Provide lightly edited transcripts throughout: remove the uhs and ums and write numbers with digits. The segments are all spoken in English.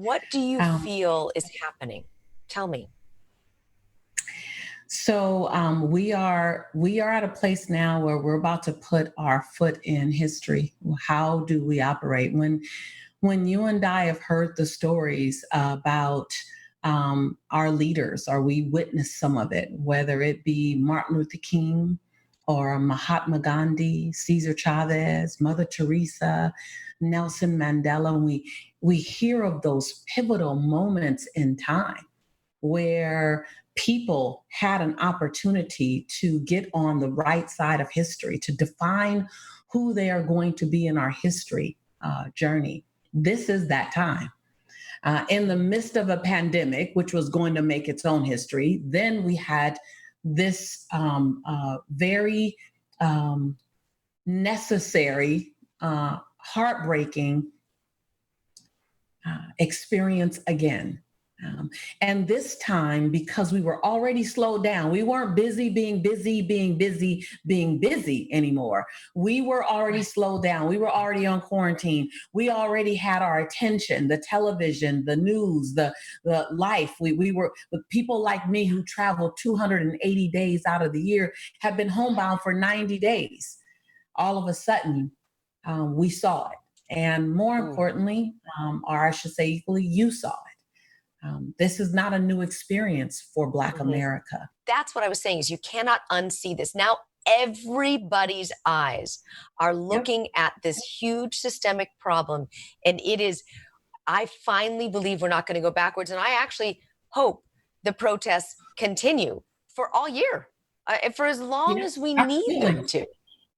What do you Um, feel is happening? Tell me. we are at a place now where we're about to put our foot in history. How do we operate? When you and I have heard the stories about our leaders, or we witnessed some of it, whether it be Martin Luther King or Mahatma Gandhi, Cesar Chavez, Mother Teresa, Nelson Mandela, and we hear of those pivotal moments in time where people had an opportunity to get on the right side of history, to define who they are going to be in our history journey. This is that time. In the midst of a pandemic, which was going to make its own history, then we had this very necessary, heartbreaking experience again. Um, and this time, because we were already slowed down, we weren't being busy anymore. We were already slowed down. We were already on quarantine. We already had our attention, the television, the news, the life. We were, with people like me who travel 280 days out of the year, have been homebound for 90 days. All of a sudden, we saw it. And more Mm. importantly, or I should say equally, you saw it. This is not a new experience for Black Mhm. America. That's what I was saying is you cannot unsee this. Now everybody's eyes are Yep. looking at this huge systemic problem. And it is, I finally believe we're not going to go backwards. And I actually hope the protests continue for all year, for as long Yeah, as we need them absolutely. to.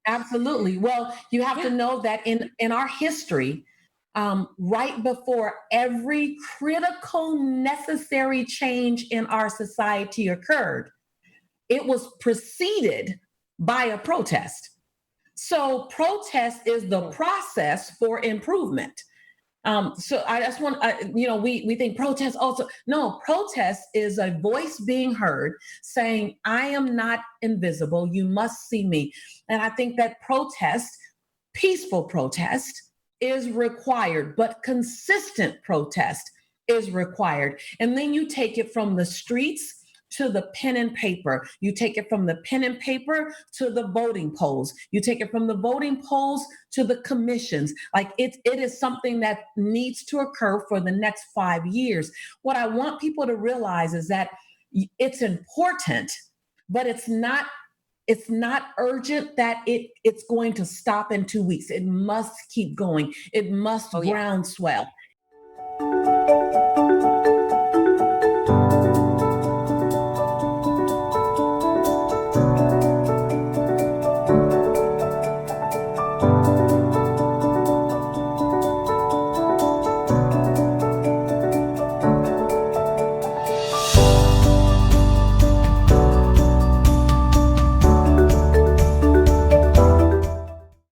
Absolutely. Well, you have to Yeah. know that in our history, right before every critical, necessary change in our society occurred, it was preceded by a protest. So, protest is the Mm. process for improvement. So I just want, we think protest also. No, protest is a voice being heard saying, I am not invisible. You must see me. And I think that protest, peaceful protest, is required, but consistent protest is required. And then you take it from the streets to the pen and paper. You take it from the pen and paper to the voting polls. You take it from the voting polls to the commissions. Like it is something that needs to occur for the next 5 years. What I want people to realize is that it's important, but it's not urgent that it's going to stop in 2 weeks. It must keep going. It must Oh, yeah. groundswell.